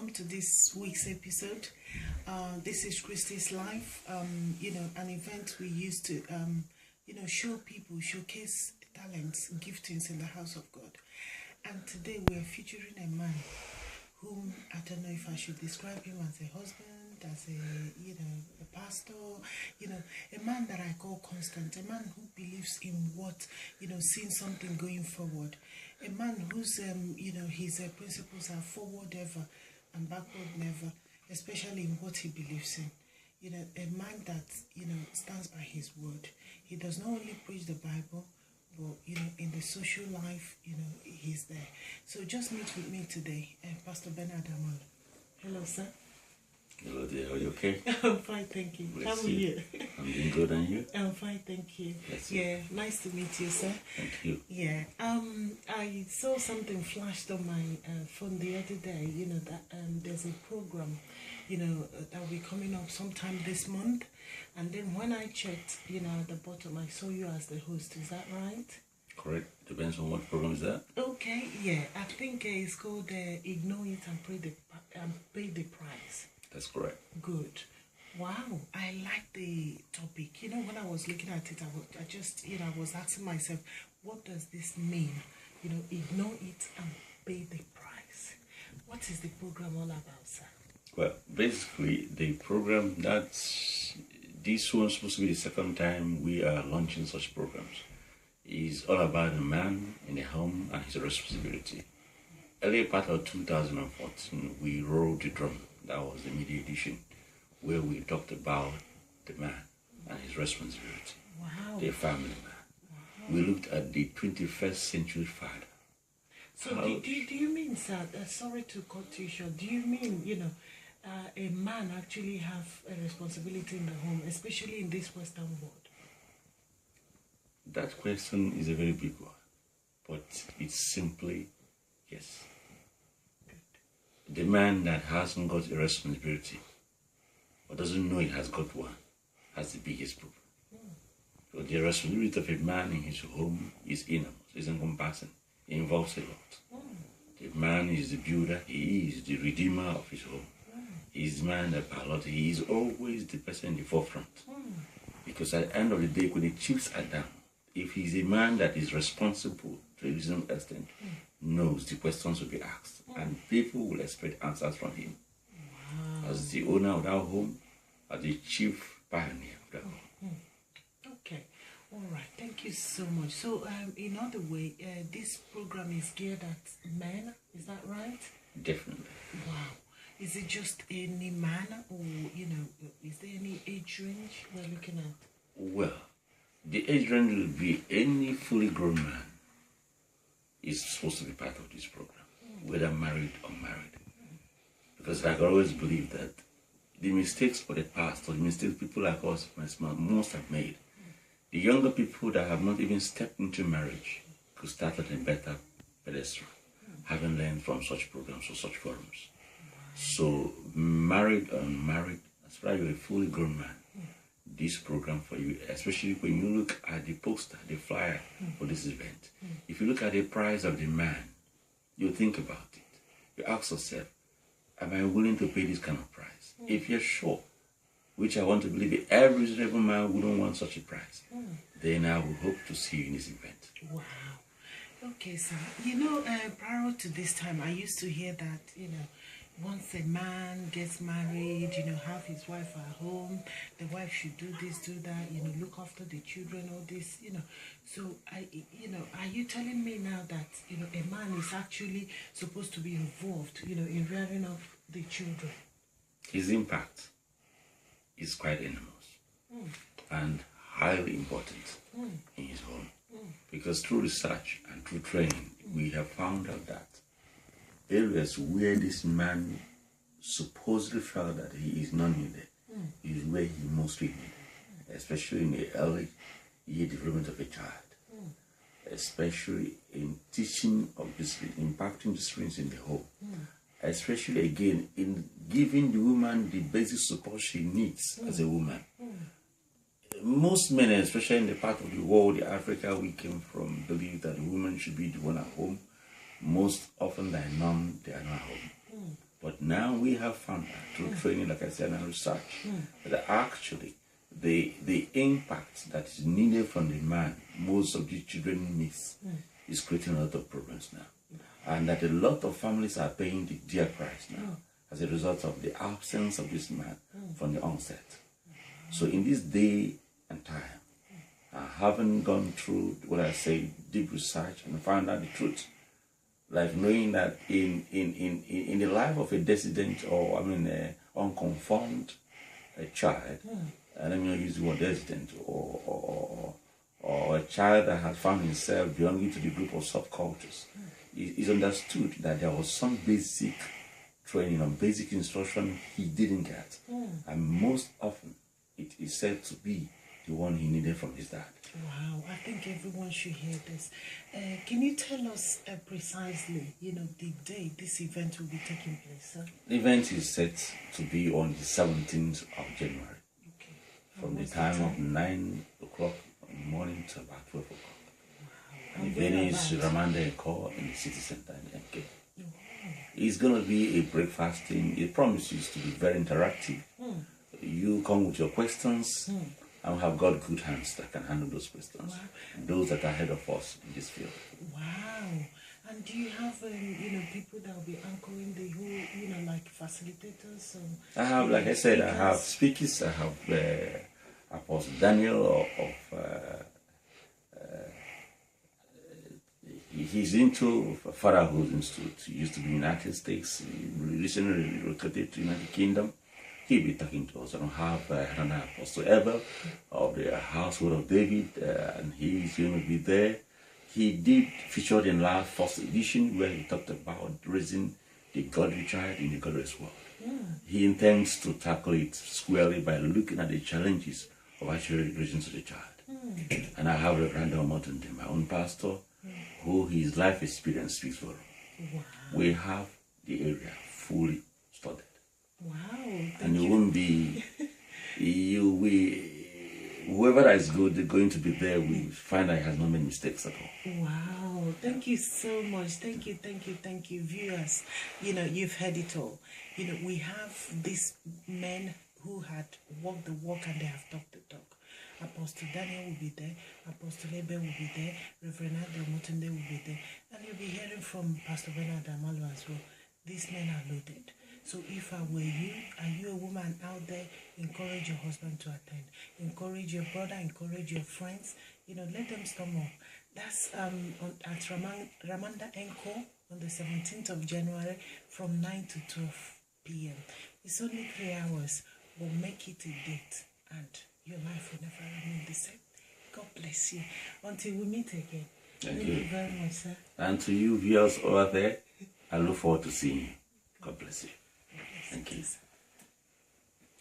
welcome to this week's episode. This is Christy's Life, an event we used to, show people, showcase talents, giftings in the house of God. And today we are featuring a man whom, I don't know if I should describe him as a husband, as a pastor, a man that I call constant, a man who believes in what, seeing something going forward, a man whose, his principles are forward ever and backward never, especially in what he believes in. A man that, stands by his word. He does not only preach the Bible, but, in the social life, he's there. So just meet with me today, Pastor Bernard Amalu. Hello, sir. Hello there, are you okay? I'm fine, thank you. How are you? I'm doing good, and you? I'm fine, thank you. Yes, yeah, nice to meet you, sir. Thank you. Yeah, I saw something flashed on my phone the other day, that there's a program, that will be coming up sometime this month. And then when I checked, at the bottom, I saw you as the host. Is that right? Correct. Depends on what program is that. Okay, yeah. I think it's called Ignore It and Pay the Price. That's correct. Good. Wow, I like the topic. When I was looking at it, I was asking myself, what does this mean? Ignore it and pay the price. What is the program all about, sir? Well, basically, the program this one's supposed to be the second time we are launching such programs. Is all about a man in the home and his responsibility. Early part of 2014, we rolled the drum. That was the media edition, where we talked about the man and his responsibility. Wow. The family man. Wow. We looked at the 21st century father. So do you mean, sir, sorry to cut you short, do you mean, a man actually have a responsibility in the home, especially in this Western world? That question is a very big one, but it's simply yes. The man that hasn't got a responsibility or doesn't know he has got one has the biggest problem. So the responsibility of a man in his home is enormous, is encompassing. It involves a lot. The man is the builder, he is the redeemer of his home. He is the man, the pilot, he is always the person in the forefront. Because at the end of the day, when the chips are down, if he's a man that is responsible to a reasonable extent, knows the questions will be asked, and people will expect answers from him. Wow. As the owner of that home, as the chief pioneer of that home. Okay, all right, thank you so much. So, in other way, this program is geared at men, is that right? Definitely. Wow. Is it just any man, or, is there any age range we're looking at? Well, the age range will be any fully grown man is supposed to be part of this program, whether married or unmarried. Because I always believe that the mistakes of the past, or the mistakes people like us most have made, the younger people that have not even stepped into marriage could start at a better pedestal, having learned from such programs or such forums. So, married or unmarried, as far as you're a fully grown man, this program for you, especially when you look at the poster, the flyer for this event. If you look at the price of the man, you think about it. You ask yourself, am I willing to pay this kind of price? If you're sure, which I want to believe every reasonable man wouldn't want such a price, then I will hope to see you in this event. Wow. Okay, sir. Prior to this time, I used to hear that, once a man gets married, have his wife at home, the wife should do this, do that, look after the children, all this, So, are you telling me now that, a man is actually supposed to be involved, in rearing up the children? His impact is quite enormous and highly important in his home. Because through research and through training, we have found out that areas where this man supposedly felt that he is not needed is where he mostly needed, especially in the early year development of a child, especially in teaching of discipline, impacting disciplines in the home, especially again in giving the woman the basic support she needs as a woman. Most men, especially in the part of the world, the Africa we came from, believe that the woman should be the one at home. Most often than none, they are not home. But now we have found out through training, like I said, and research, that actually the impact that is needed from the man most of the children miss is creating a lot of problems now. And that a lot of families are paying the dear price now as a result of the absence of this man from the onset. So in this day and time, I haven't gone through what I say, deep research, and found out the truth. Like knowing that in the life of a dissident, or unconformed child, and let me not use the word dissident, or a child that has found himself belonging to the group of subcultures, is understood that there was some basic training or basic instruction he didn't get, and most often it is said to be the one he needed from his dad. Wow, I think everyone should hear this. Can you tell us precisely, the day this event will be taking place, sir? The event is set to be on the 17th of January. Okay. From the time of 9 o'clock in the morning to about 12 o'clock. Wow. And the venue is Ramanda Core in the city center in MK. Wow. It's going to be a breakfast thing. It promises to be very interactive. You come with your questions. And we have got good hands that can handle those questions. Wow. Those that are ahead of us in this field. Wow. And do you have, people that will be anchoring the whole, like facilitators? I have, like I said, I have speakers. I have Apostle Daniel he's into Fatherhood Institute. He used to be in the United States. He recently relocated to the United Kingdom. He'll be talking to us. I don't have Apostle Abel of the Household of David, and he's going to be there. He did feature in last first edition where he talked about raising the godly child in the godless world. He intends to tackle it squarely by looking at the challenges of actually raising such a child. And I have Bernard Amalu, my own pastor, who his life experience speaks for him. Wow. We have the area fully studied. Wow. And it won't be, whoever that is good, they're going to be there, we find that he has not made mistakes at all. Wow. Thank you so much. Thank you, viewers. You've heard it all. We have these men who had walked the walk and they have talked the talk. Apostle Daniel will be there, Apostle Abel will be there, Reverend Amalu will be there, and you'll be hearing from Pastor Bernard Amalu as well. These men are loaded. So if I were you, are you a woman out there, encourage your husband to attend. Encourage your brother, encourage your friends. Let them storm up. That's at Ramanda Encore on the 17th of January from 9 to 12 p.m. It's only 3 hours, but make it a date and your life will never remain the same. God bless you. Until we meet again. Thank you very much, sir. And to you viewers over there, I look forward to seeing you. God bless you. Thank you.